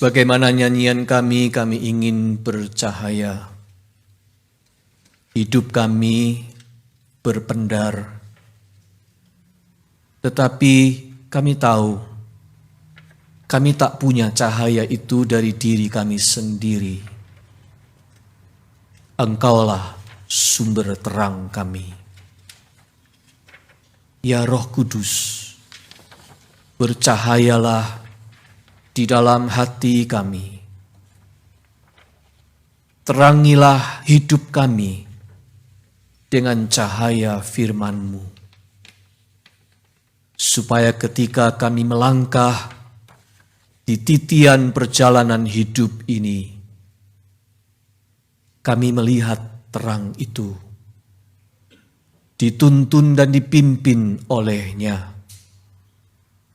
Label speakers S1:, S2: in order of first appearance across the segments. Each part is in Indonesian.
S1: Sebagaimana nyanyian kami ingin bercahaya. Hidup kami berpendar. Tetapi kami tahu, kami tak punya cahaya itu dari diri kami sendiri. Engkaulah sumber terang kami. Ya Roh Kudus, bercahayalah di dalam hati kami. Terangilah hidup kami dengan cahaya firman-Mu, supaya ketika kami melangkah di titian perjalanan hidup ini, kami melihat terang itu, dituntun dan dipimpin olehnya,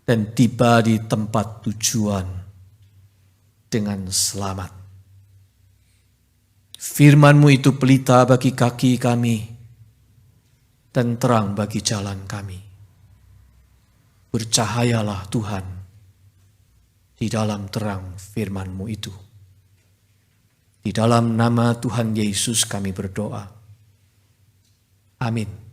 S1: dan tiba di tempat tujuan dengan selamat. Firman-Mu itu pelita bagi kaki kami dan terang bagi jalan kami. Bercahayalah Tuhan di dalam terang firman-Mu itu. Di dalam nama Tuhan Yesus kami berdoa. Amin.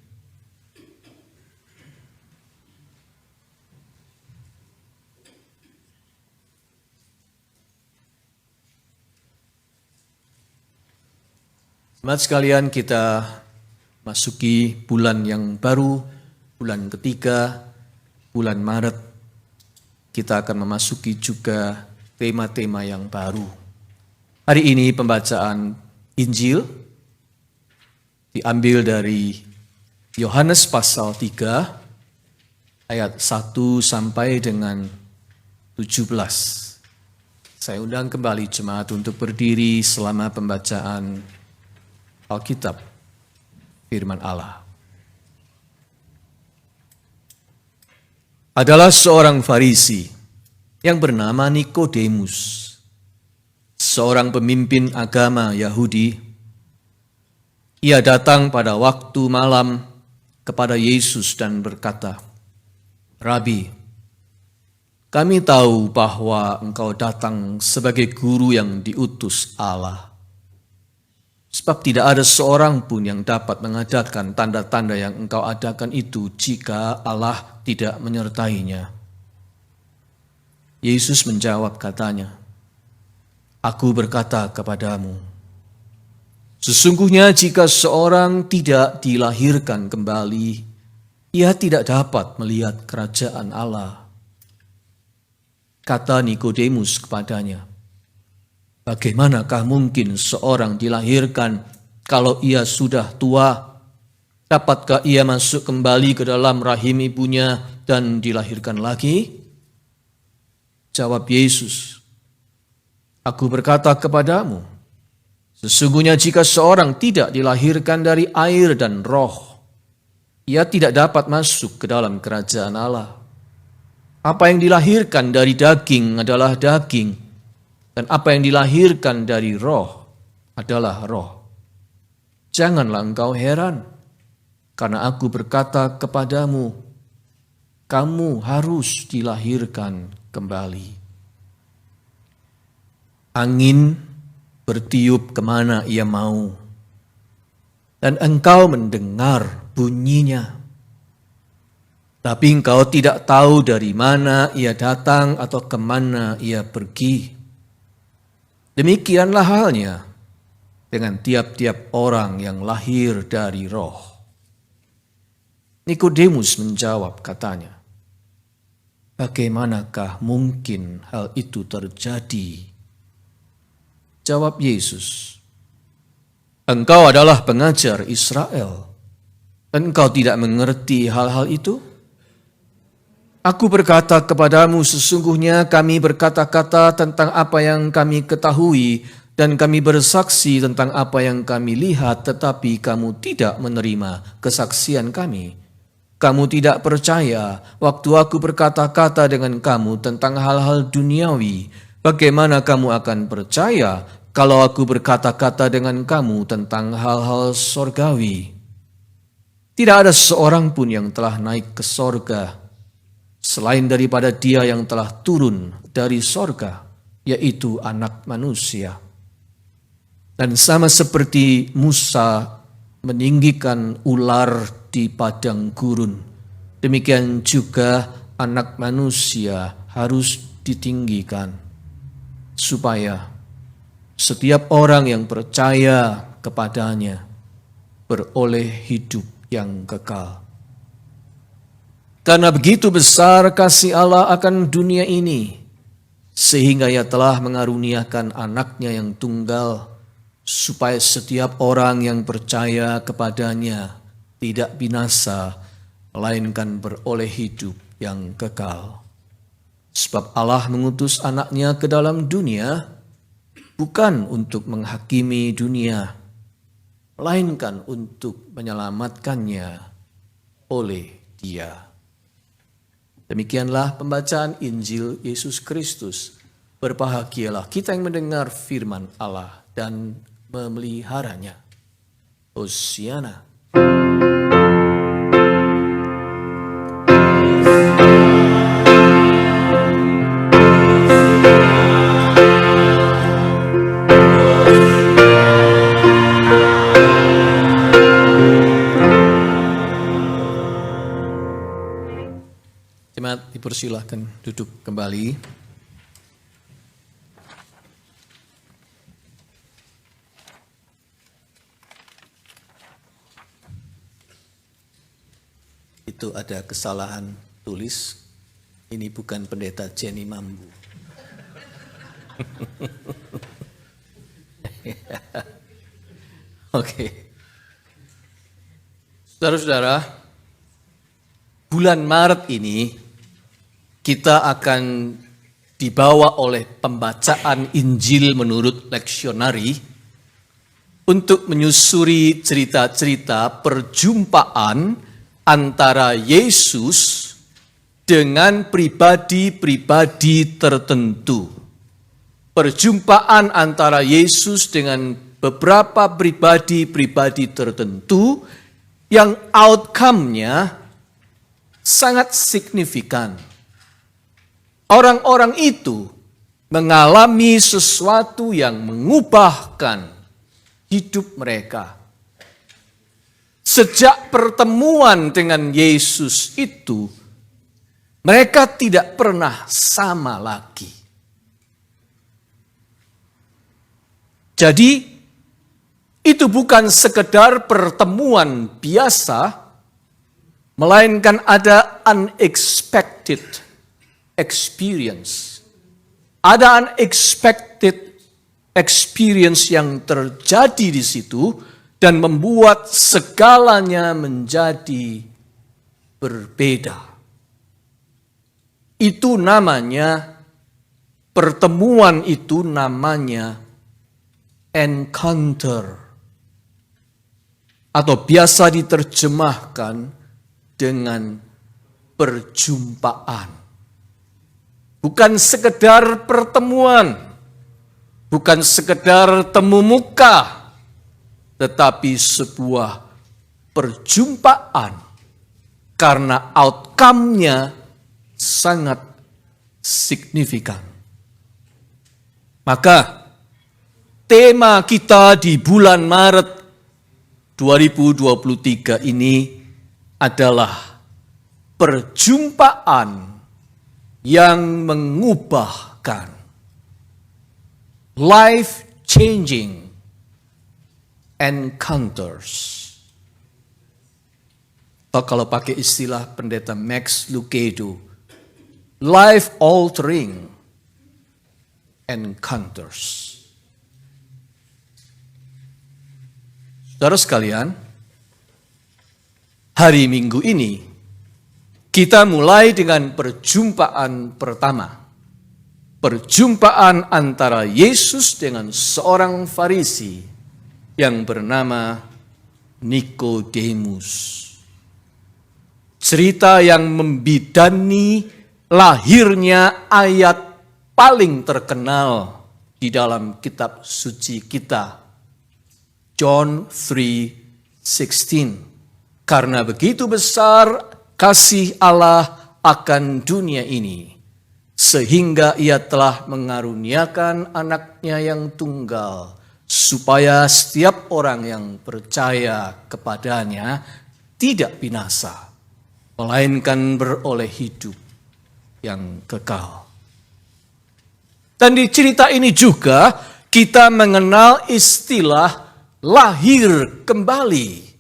S1: Jemaat sekalian, kita masuki bulan yang baru, bulan ketiga, bulan Maret. Kita akan memasuki juga tema-tema yang baru. Hari ini pembacaan Injil diambil dari Yohanes pasal 3 ayat 1 sampai dengan 17. Saya undang kembali jemaat untuk berdiri selama pembacaan Alkitab, firman Allah. Adalah seorang Farisi yang bernama Nikodemus, seorang pemimpin agama Yahudi. Ia datang pada waktu malam kepada Yesus dan berkata, "Rabi, kami tahu bahwa engkau datang sebagai guru yang diutus Allah. Sebab tidak ada seorang pun yang dapat mengadakan tanda-tanda yang engkau adakan itu jika Allah tidak menyertainya." Yesus menjawab katanya, "Aku berkata kepadamu, sesungguhnya jika seorang tidak dilahirkan kembali, ia tidak dapat melihat kerajaan Allah." Kata Nikodemus kepadanya, "Bagaimanakah mungkin seorang dilahirkan kalau ia sudah tua? Dapatkah ia masuk kembali ke dalam rahim ibunya dan dilahirkan lagi?" Jawab Yesus, "Aku berkata kepadamu, sesungguhnya jika seorang tidak dilahirkan dari air dan roh, ia tidak dapat masuk ke dalam kerajaan Allah. Apa yang dilahirkan dari daging adalah daging, dan apa yang dilahirkan dari roh adalah roh. Janganlah engkau heran, karena aku berkata kepadamu, kamu harus dilahirkan kembali. Angin bertiup kemana ia mau, dan engkau mendengar bunyinya. Tapi engkau tidak tahu dari mana ia datang atau kemana ia pergi. Demikianlah halnya dengan tiap-tiap orang yang lahir dari roh." Nikodemus menjawab katanya, "Bagaimanakah mungkin hal itu terjadi?" Jawab Yesus, "Engkau adalah pengajar Israel, dan engkau tidak mengerti hal-hal itu? Aku berkata kepadamu, sesungguhnya kami berkata-kata tentang apa yang kami ketahui, dan kami bersaksi tentang apa yang kami lihat, tetapi kamu tidak menerima kesaksian kami. Kamu tidak percaya waktu aku berkata-kata dengan kamu tentang hal-hal duniawi. Bagaimana kamu akan percaya kalau aku berkata-kata dengan kamu tentang hal-hal sorgawi? Tidak ada seorang pun yang telah naik ke sorga selain daripada Dia yang telah turun dari sorga, yaitu Anak Manusia. Dan sama seperti Musa meninggikan ular di padang gurun, demikian juga Anak Manusia harus ditinggikan, supaya setiap orang yang percaya kepadanya beroleh hidup yang kekal. Karena begitu besar kasih Allah akan dunia ini, sehingga Ia telah mengaruniakan anaknya yang tunggal, supaya setiap orang yang percaya kepadanya tidak binasa, melainkan beroleh hidup yang kekal. Sebab Allah mengutus anaknya ke dalam dunia, bukan untuk menghakimi dunia, melainkan untuk menyelamatkannya oleh Dia. Demikianlah pembacaan Injil Yesus Kristus. Berbahagialah kita yang mendengar firman Allah dan memeliharanya. Hosiana. Jemaat dipersilahkan duduk kembali. Itu ada kesalahan tulis. Ini bukan pendeta Jenny Mambu. Oke. Saudara-saudara, bulan Maret ini kita akan dibawa oleh pembacaan Injil menurut leksionari untuk menyusuri cerita-cerita perjumpaan antara Yesus dengan pribadi-pribadi tertentu. Perjumpaan antara Yesus dengan beberapa pribadi-pribadi tertentu yang outcome-nya sangat signifikan. Orang-orang itu mengalami sesuatu yang mengubahkan hidup mereka. Sejak pertemuan dengan Yesus itu, mereka tidak pernah sama lagi. Jadi, itu bukan sekedar pertemuan biasa, melainkan ada unexpected experience. Ada unexpected experience yang terjadi di situ dan membuat segalanya menjadi berbeda. Itu namanya, pertemuan itu namanya encounter. Atau biasa diterjemahkan dengan perjumpaan. Bukan sekedar pertemuan, bukan sekedar temu muka, tetapi sebuah perjumpaan karena outcome-nya sangat signifikan. Maka tema kita di bulan Maret 2023 ini adalah perjumpaan yang mengubahkan, life-changing encounters. Atau kalau pakai istilah pendeta Max Lucado, life-altering encounters. Saudara sekalian, hari Minggu ini kita mulai dengan perjumpaan pertama. Perjumpaan antara Yesus dengan seorang Farisi yang bernama Nikodemus. Cerita yang membidani lahirnya ayat paling terkenal di dalam kitab suci kita, John 3:16. Karena begitu besar kasih Allah akan dunia ini, sehingga ia telah mengaruniakan anaknya yang tunggal, supaya setiap orang yang percaya kepadanya tidak binasa, melainkan beroleh hidup yang kekal. Dan di cerita ini juga kita mengenal istilah lahir kembali,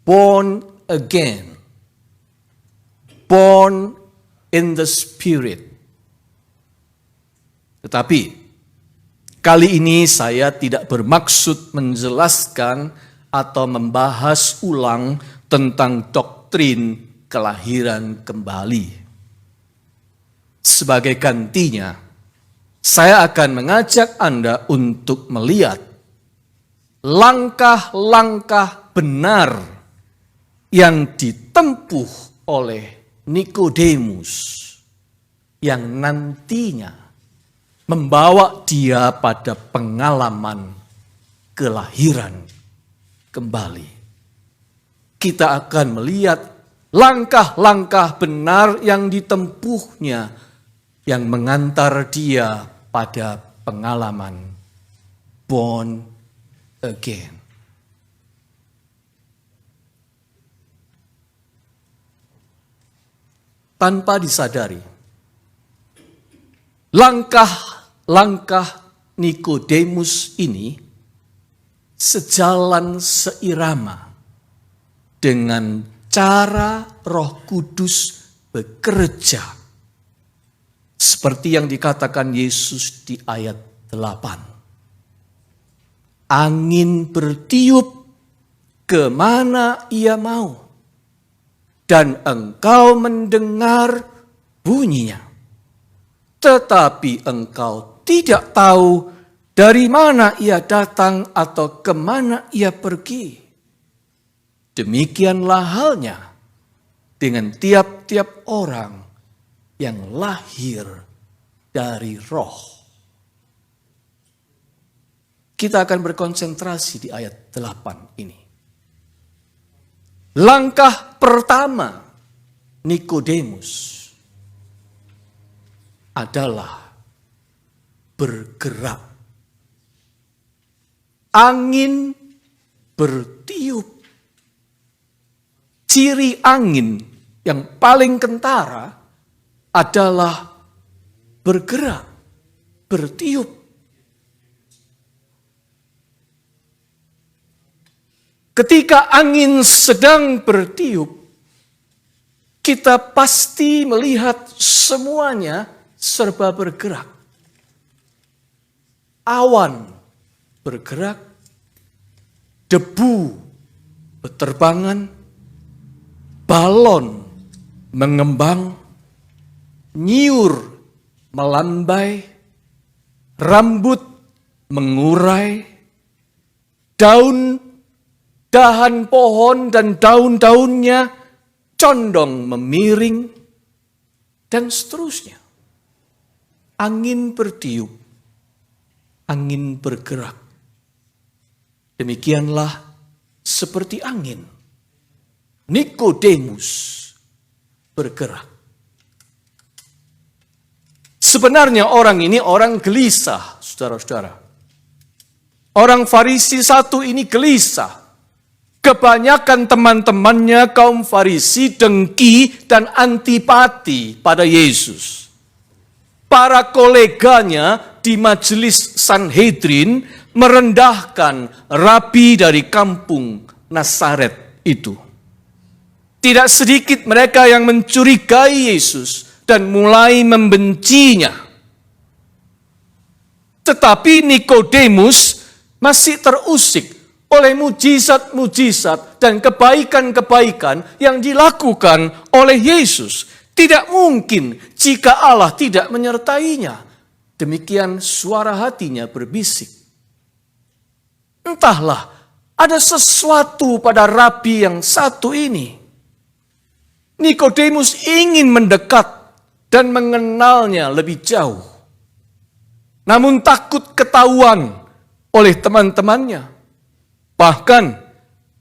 S1: born again, born in the Spirit. Tetapi kali ini saya tidak bermaksud menjelaskan atau membahas ulang tentang doktrin kelahiran kembali. Sebagai gantinya, saya akan mengajak Anda untuk melihat langkah-langkah benar yang ditempuh oleh Nikodemus yang nantinya membawa dia pada pengalaman kelahiran kembali. Kita akan melihat langkah-langkah benar yang ditempuhnya yang mengantar dia pada pengalaman born again. Tanpa disadari, langkah-langkah Nikodemus ini sejalan seirama dengan cara Roh Kudus bekerja. Seperti yang dikatakan Yesus di ayat 8. Angin bertiup kemana ia mau, dan engkau mendengar bunyinya. Tetapi engkau tidak tahu dari mana ia datang atau kemana ia pergi. Demikianlah halnya dengan tiap-tiap orang yang lahir dari Roh. Kita akan berkonsentrasi di ayat 8 ini. Langkah pertama Nikodemus adalah bergerak. Angin bertiup. Ciri angin yang paling kentara adalah bergerak, bertiup. Ketika angin sedang bertiup, kita pasti melihat semuanya serba bergerak. Awan bergerak, debu berterbangan, balon mengembang, nyiur melambai, rambut mengurai, dahan pohon dan daun-daunnya condong memiring, dan seterusnya. Angin bertiup, angin bergerak. Demikianlah seperti angin. Nikodemus bergerak. Sebenarnya orang ini orang gelisah, saudara-saudara. Orang Farisi satu ini gelisah. Kebanyakan teman-temannya kaum Farisi dengki dan antipati pada Yesus. Para koleganya di majelis Sanhedrin merendahkan rabi dari kampung Nazaret itu. Tidak sedikit mereka yang mencurigai Yesus dan mulai membencinya. Tetapi Nikodemus masih terusik oleh mujizat-mujizat dan kebaikan-kebaikan yang dilakukan oleh Yesus. Tidak mungkin jika Allah tidak menyertainya. Demikian suara hatinya berbisik. Entahlah, ada sesuatu pada rabi yang satu ini. Nikodemus ingin mendekat dan mengenalnya lebih jauh. Namun takut ketahuan oleh teman-temannya. Bahkan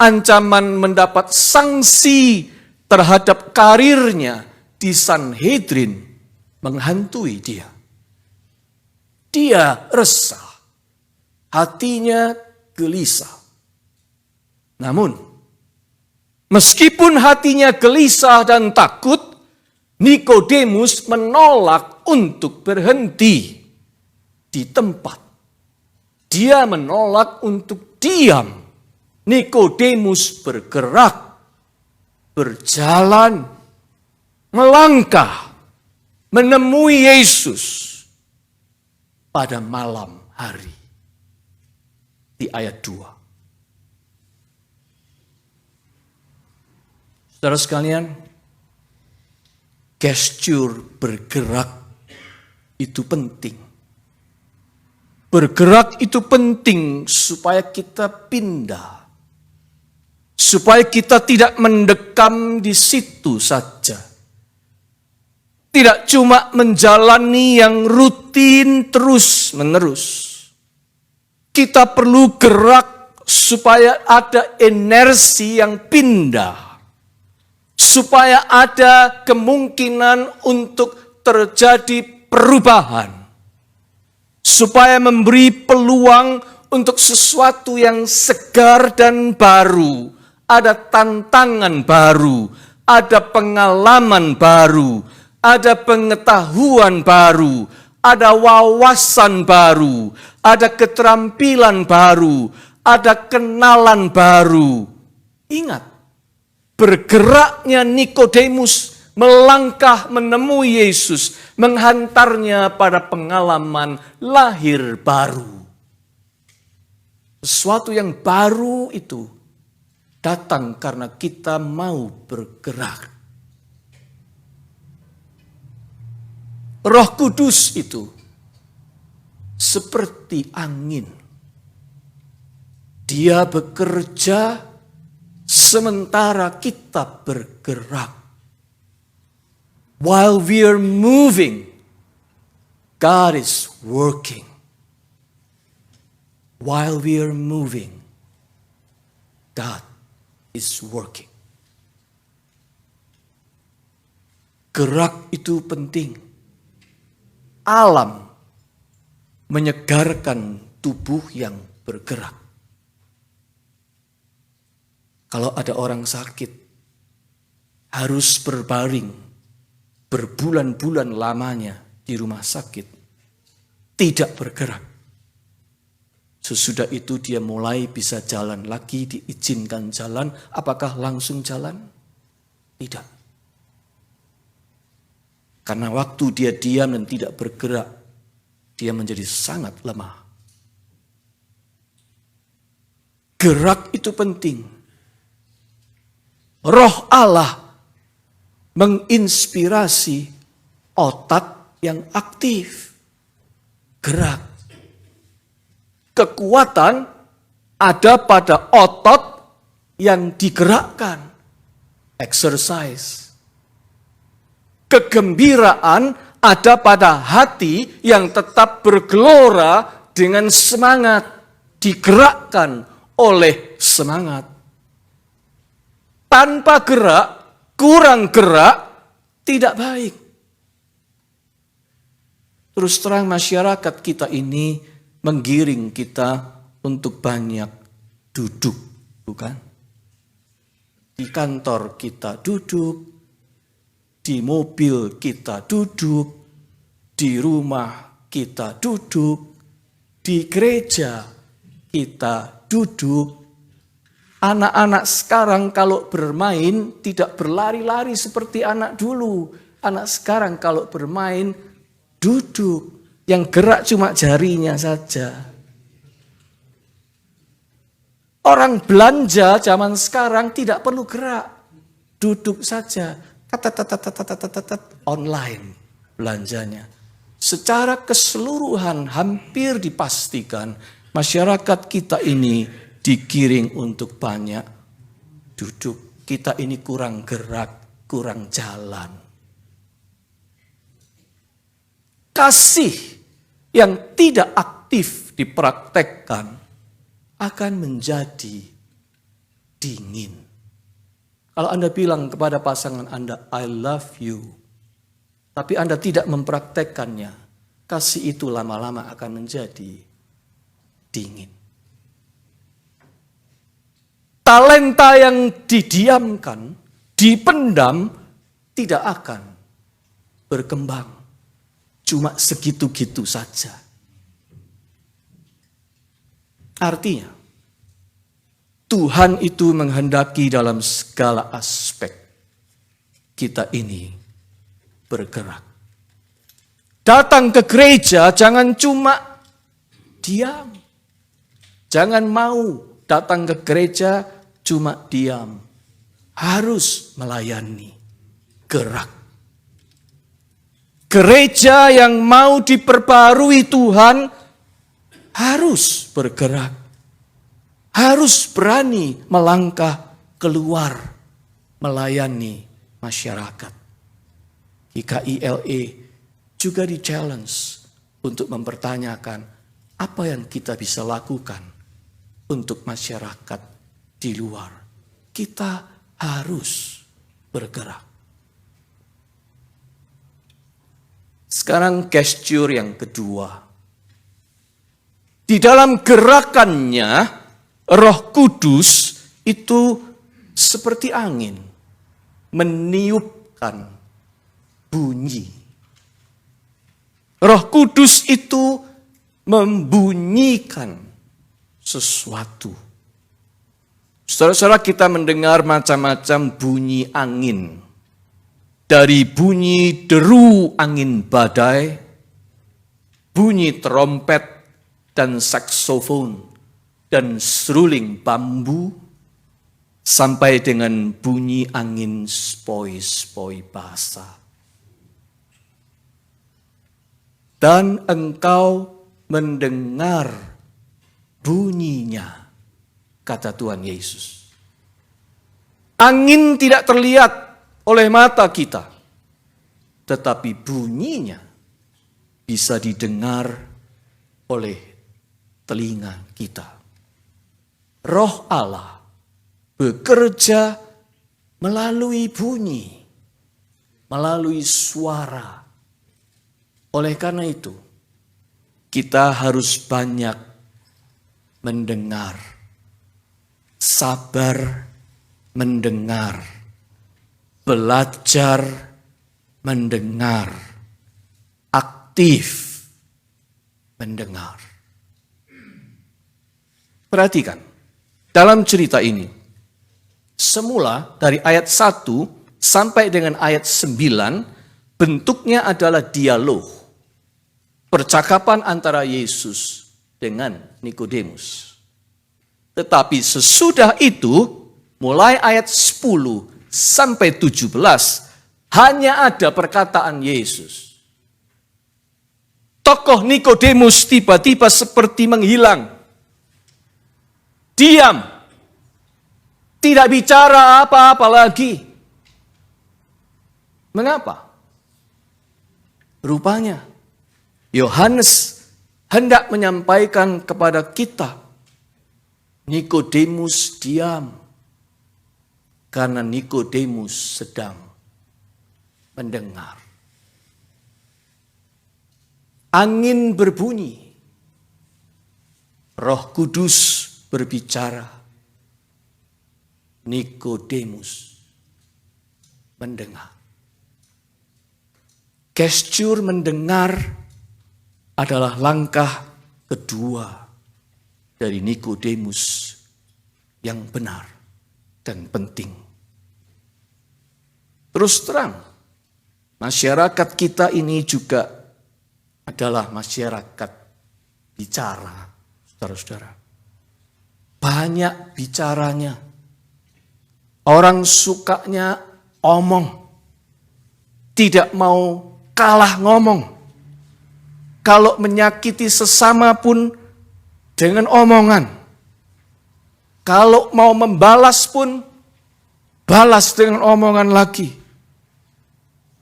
S1: ancaman mendapat sanksi terhadap karirnya di Sanhedrin menghantui dia. Dia resah, hatinya gelisah. Namun, meskipun hatinya gelisah dan takut, Nikodemus menolak untuk berhenti di tempat. Dia menolak untuk diam. Nikodemus bergerak, berjalan, melangkah, menemui Yesus pada malam hari. Di ayat 2. Saudara sekalian, gestur bergerak itu penting. Bergerak itu penting supaya kita pindah. Supaya kita tidak mendekam di situ saja. Tidak cuma menjalani yang rutin terus-menerus. Kita perlu gerak supaya ada inersi yang pindah. Supaya ada kemungkinan untuk terjadi perubahan. Supaya memberi peluang untuk sesuatu yang segar dan baru. Ada tantangan baru, ada pengalaman baru, ada pengetahuan baru, ada wawasan baru, ada keterampilan baru, ada kenalan baru. Ingat, bergeraknya Nikodemus melangkah menemui Yesus, menghantarnya pada pengalaman lahir baru. Sesuatu yang baru itu datang karena kita mau bergerak. Roh Kudus itu seperti angin. Dia bekerja sementara kita bergerak. While we are moving, God is working. While we are moving, God is working. Gerak itu penting. Alam menyegarkan tubuh yang bergerak. Kalau ada orang sakit, harus berbaring berbulan-bulan lamanya di rumah sakit, tidak bergerak. Sesudah itu dia mulai bisa jalan lagi, diizinkan jalan. Apakah langsung jalan? Tidak. Karena waktu dia diam dan tidak bergerak, dia menjadi sangat lemah. Gerak itu penting. Roh Allah menginspirasi otak yang aktif. Gerak. Kekuatan ada pada otot yang digerakkan. Exercise. Kegembiraan ada pada hati yang tetap bergelora dengan semangat. Digerakkan oleh semangat. Tanpa gerak, kurang gerak, tidak baik. Terus terang masyarakat kita ini menggiring kita untuk banyak duduk, bukan? Di kantor kita duduk, di mobil kita duduk, di rumah kita duduk, di gereja kita duduk. Anak-anak sekarang kalau bermain tidak berlari-lari seperti anak dulu. Anak sekarang kalau bermain duduk. Yang gerak cuma jarinya saja. Orang belanja zaman sekarang tidak perlu gerak. Duduk saja. Online belanjanya. Secara keseluruhan hampir dipastikan masyarakat kita ini digiring untuk banyak duduk. Kita ini kurang gerak, kurang jalan. Kasih yang tidak aktif dipraktekkan akan menjadi dingin. Kalau Anda bilang kepada pasangan Anda, I love you, tapi Anda tidak mempraktekkannya, kasih itu lama-lama akan menjadi dingin. Talenta yang didiamkan, dipendam, tidak akan berkembang. Cuma segitu-gitu saja. Artinya, Tuhan itu menghendaki dalam segala aspek kita ini bergerak. Datang ke gereja jangan cuma diam. Jangan mau datang ke gereja cuma diam. Harus melayani, gerak. Gereja yang mau diperbarui Tuhan harus bergerak. Harus berani melangkah keluar melayani masyarakat. IKILE juga di-challenge untuk mempertanyakan apa yang kita bisa lakukan untuk masyarakat di luar. Kita harus bergerak. Sekarang gesture yang kedua. Di dalam gerakannya, Roh Kudus itu seperti angin, meniupkan bunyi. Roh Kudus itu membunyikan sesuatu. Saudara-saudara, kita mendengar macam-macam bunyi angin. Dari bunyi deru angin badai, bunyi trompet dan saksofon, dan seruling bambu, sampai dengan bunyi angin sepoi-sepoi basah. Dan engkau mendengar bunyinya, kata Tuhan Yesus. Angin tidak terlihat oleh mata kita, tetapi bunyinya bisa didengar oleh telinga kita. Roh Allah bekerja melalui bunyi, melalui suara. Oleh karena itu, kita harus banyak mendengar, sabar mendengar, belajar mendengar, aktif mendengar. Perhatikan, dalam cerita ini, semula dari ayat 1 sampai dengan ayat 9, bentuknya adalah dialog. Percakapan antara Yesus dengan Nikodemus. Tetapi sesudah itu, mulai ayat 10 sampai 17, hanya ada perkataan Yesus. Tokoh Nikodemus tiba-tiba seperti menghilang. Diam. Tidak bicara apa-apa lagi. Mengapa? Rupanya Yohanes hendak menyampaikan kepada kita, Nikodemus diam. Karena Nikodemus sedang mendengar. Angin berbunyi. Roh Kudus berbicara. Nikodemus mendengar. Gestur mendengar adalah langkah kedua dari Nikodemus yang benar dan penting. Terus terang, masyarakat kita ini juga adalah masyarakat bicara, saudara-saudara. Banyak bicaranya. Orang sukanya omong. Tidak mau kalah ngomong. Kalau menyakiti sesama pun dengan omongan. Kalau mau membalas pun balas dengan omongan lagi.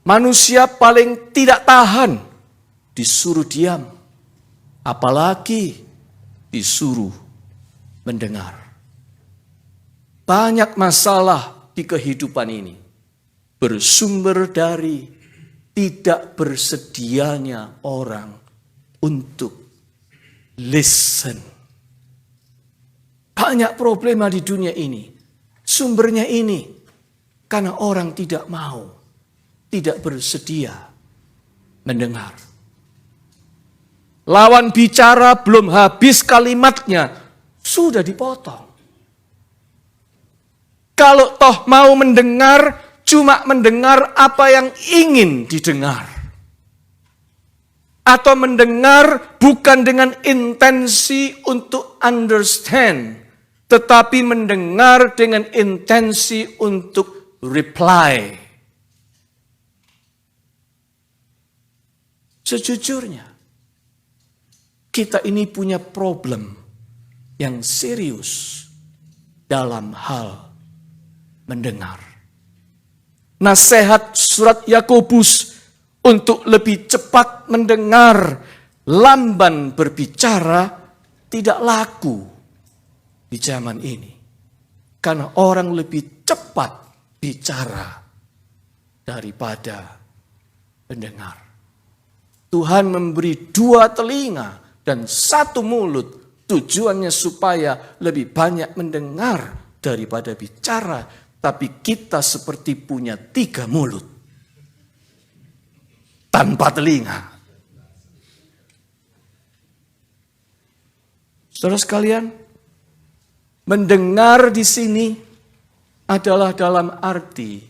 S1: Manusia paling tidak tahan disuruh diam. Apalagi disuruh mendengar. Banyak masalah di kehidupan ini bersumber dari tidak bersedianya orang untuk listen. Banyak problema di dunia ini. Sumbernya ini. Karena orang tidak mau, tidak bersedia mendengar. Lawan bicara belum habis kalimatnya, sudah dipotong. Kalau toh mau mendengar, cuma mendengar apa yang ingin didengar. Atau mendengar bukan dengan intensi untuk understand, tetapi mendengar dengan intensi untuk reply. Sejujurnya, kita ini punya problem yang serius dalam hal mendengar. Nasihat surat Yakobus untuk lebih cepat mendengar, lamban berbicara tidak laku di zaman ini. Karena orang lebih cepat bicara daripada mendengar. Tuhan memberi 2 telinga dan 1 mulut. Tujuannya supaya lebih banyak mendengar daripada bicara. Tapi kita seperti punya 3 mulut tanpa telinga. Saudara sekalian, mendengar di sini adalah dalam arti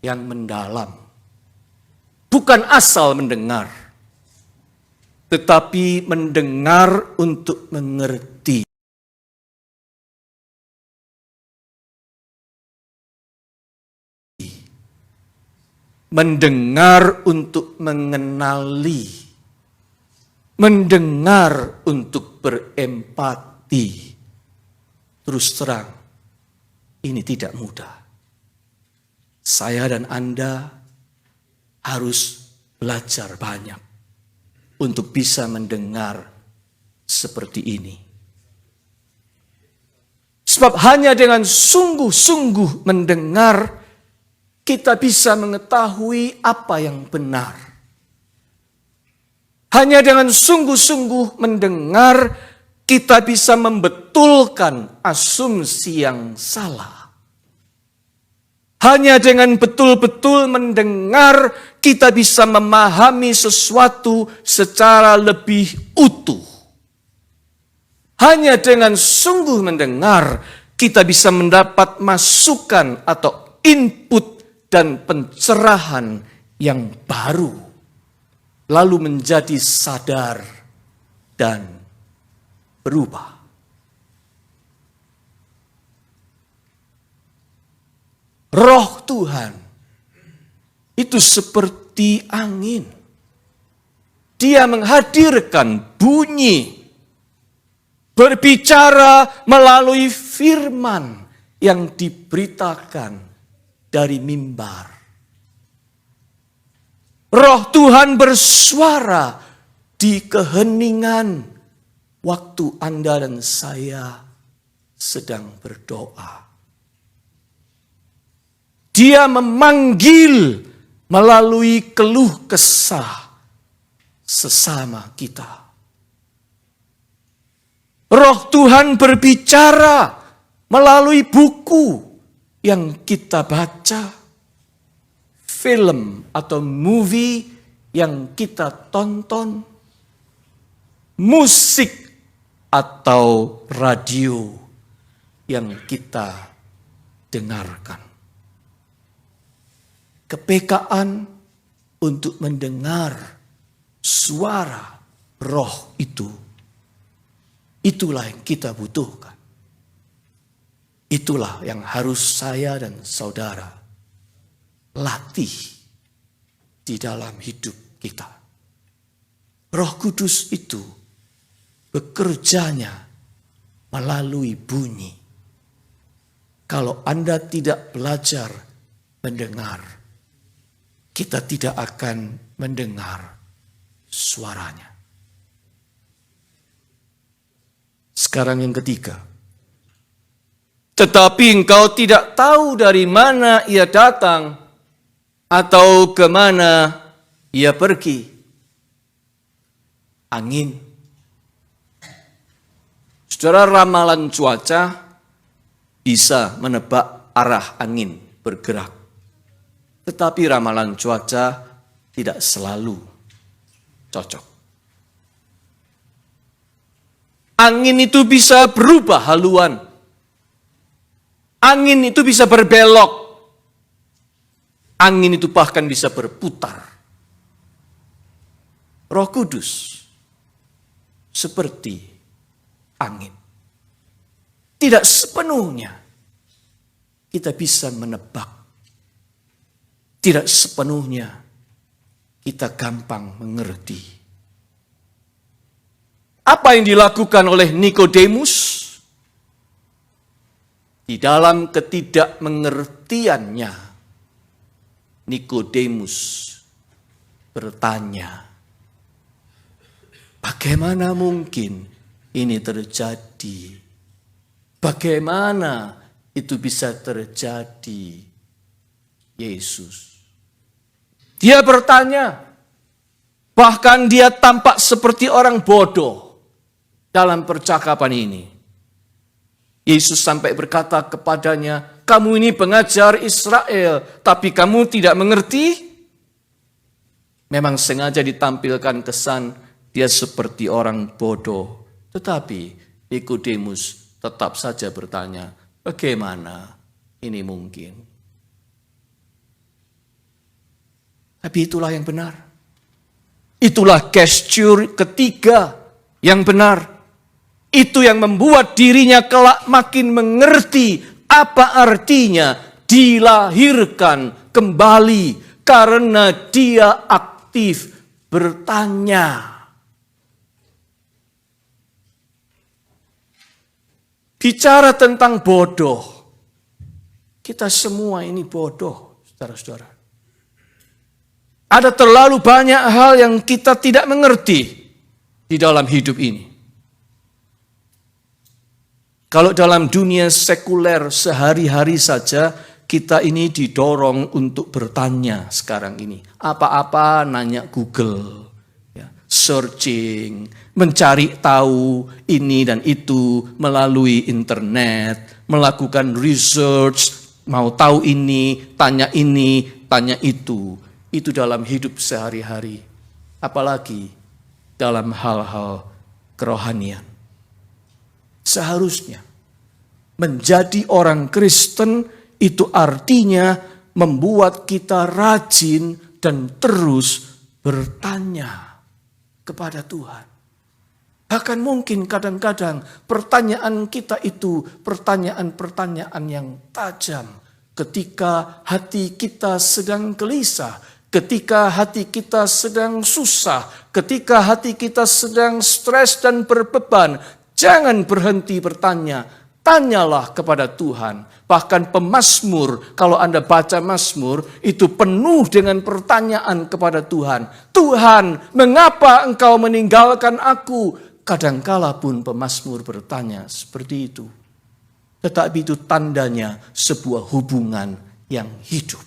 S1: yang mendalam. Bukan asal mendengar, tetapi mendengar untuk mengerti. Mendengar untuk mengenali. Mendengar untuk berempati. Terus terang, ini tidak mudah. Saya dan Anda harus belajar banyak untuk bisa mendengar seperti ini. Sebab hanya dengan sungguh-sungguh mendengar, kita bisa mengetahui apa yang benar. Hanya dengan sungguh-sungguh mendengar, kita bisa membetulkan asumsi yang salah. Hanya dengan betul-betul mendengar, kita bisa memahami sesuatu secara lebih utuh. Hanya dengan sungguh mendengar, kita bisa mendapat masukan atau input dan pencerahan yang baru. Lalu menjadi sadar dan berubah. Roh Tuhan itu seperti angin. Dia menghadirkan bunyi, berbicara melalui firman yang diberitakan dari mimbar. Roh Tuhan bersuara di keheningan waktu Anda dan saya sedang berdoa. Dia memanggil melalui keluh kesah sesama kita. Roh Tuhan berbicara melalui buku yang kita baca, film atau movie yang kita tonton, musik atau radio yang kita dengarkan. Kepekaan untuk mendengar suara roh itu, itulah yang kita butuhkan. Itulah yang harus saya dan saudara latih di dalam hidup kita. Roh Kudus itu bekerjanya melalui bunyi. Kalau Anda tidak belajar mendengar, kita tidak akan mendengar suaranya. Sekarang yang ketiga. Tetapi engkau tidak tahu dari mana ia datang atau kemana Ia pergi. Angin. Saudara, ramalan cuaca bisa menebak arah angin bergerak. Tetapi ramalan cuaca tidak selalu cocok. Angin itu bisa berubah haluan. Angin itu bisa berbelok. Angin itu bahkan bisa berputar. Roh Kudus seperti angin. Tidak sepenuhnya kita bisa menebak. Tidak sepenuhnya kita gampang mengerti. Apa yang dilakukan oleh Nikodemus? Di dalam ketidakmengertiannya, Nikodemus bertanya, bagaimana mungkin ini terjadi? Bagaimana itu bisa terjadi, Yesus? Dia bertanya, bahkan dia tampak seperti orang bodoh dalam percakapan ini. Yesus sampai berkata kepadanya, kamu ini pengajar Israel, tapi kamu tidak mengerti? Memang sengaja ditampilkan kesan dia seperti orang bodoh. Tetapi Nikodemus tetap saja bertanya, bagaimana ini mungkin? Tapi itulah yang benar. Itulah gesture ketiga yang benar. Itu yang membuat dirinya kelak makin mengerti apa artinya dilahirkan kembali. Karena dia aktif bertanya. Bicara tentang bodoh. Kita semua ini bodoh, saudara-saudara. Ada terlalu banyak hal yang kita tidak mengerti di dalam hidup ini. Kalau dalam dunia sekuler sehari-hari saja, kita ini didorong untuk bertanya sekarang ini. Apa-apa nanya Google, ya, searching, mencari tahu ini dan itu melalui internet, melakukan research, mau tahu ini, tanya itu. Itu dalam hidup sehari-hari. Apalagi dalam hal-hal kerohanian. Seharusnya menjadi orang Kristen itu artinya membuat kita rajin dan terus bertanya kepada Tuhan. Bahkan mungkin kadang-kadang pertanyaan kita itu pertanyaan-pertanyaan yang tajam ketika hati kita sedang gelisah, ketika hati kita sedang susah, ketika hati kita sedang stres dan berbeban. Jangan berhenti bertanya, tanyalah kepada Tuhan. Bahkan pemazmur, kalau Anda baca mazmur, itu penuh dengan pertanyaan kepada Tuhan. Tuhan, mengapa Engkau meninggalkan aku? Kadangkala pun pemazmur bertanya seperti itu. Tetapi itu tandanya sebuah hubungan yang hidup.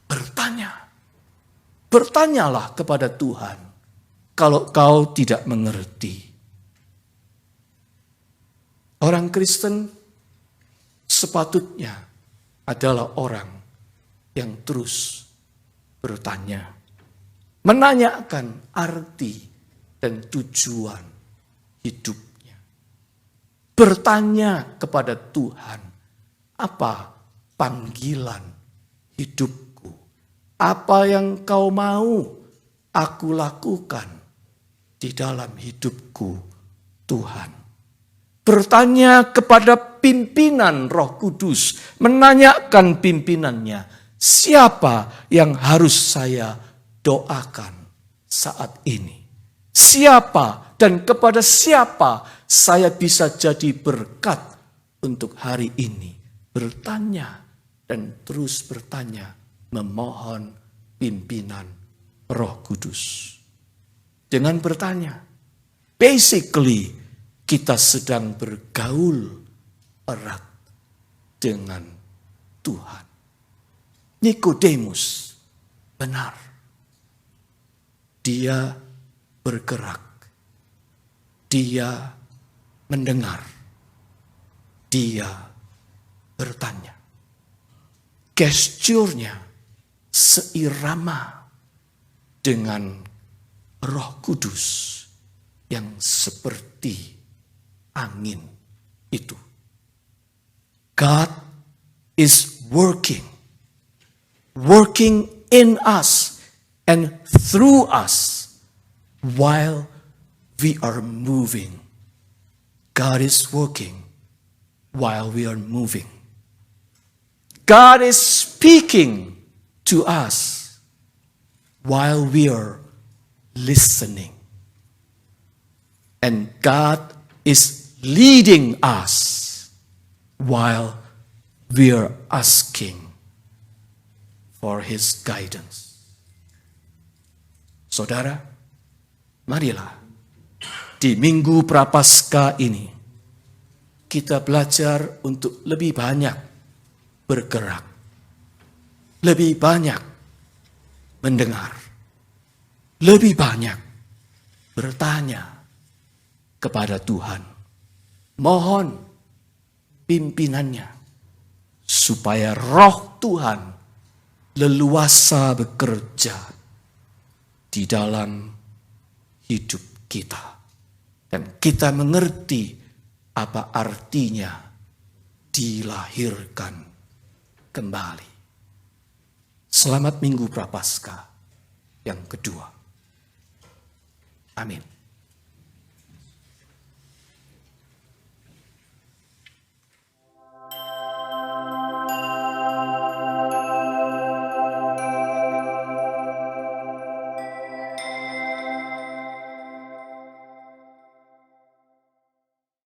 S1: Bertanya. Bertanyalah kepada Tuhan kalau kau tidak mengerti. Orang Kristen sepatutnya adalah orang yang terus bertanya. Menanyakan arti dan tujuan hidupnya. Bertanya kepada Tuhan, apa panggilan hidupku? Apa yang kau mau aku lakukan di dalam hidupku, Tuhan? Bertanya kepada pimpinan Roh Kudus, menanyakan pimpinannya, siapa yang harus saya doakan saat ini? Siapa dan kepada siapa saya bisa jadi berkat untuk hari ini? Bertanya dan terus bertanya, memohon pimpinan Roh Kudus. Dengan bertanya, basically, kita sedang bergaul erat dengan Tuhan. Nikodemus benar. Dia bergerak. Dia mendengar. Dia bertanya. Gesturnya seirama dengan Roh Kudus yang seperti angin itu. God is working in us and through us while we are moving. God is working while we are moving. God is speaking to us while we are listening. And God is leading us while we are asking for His guidance. Saudara, marilah di Minggu Prapaskah ini kita belajar untuk lebih banyak bergerak, lebih banyak mendengar, lebih banyak bertanya kepada Tuhan. Mohon pimpinannya supaya Roh Tuhan leluasa bekerja di dalam hidup kita. Dan kita mengerti apa artinya dilahirkan kembali. Selamat Minggu Prapaskah yang kedua. Amin.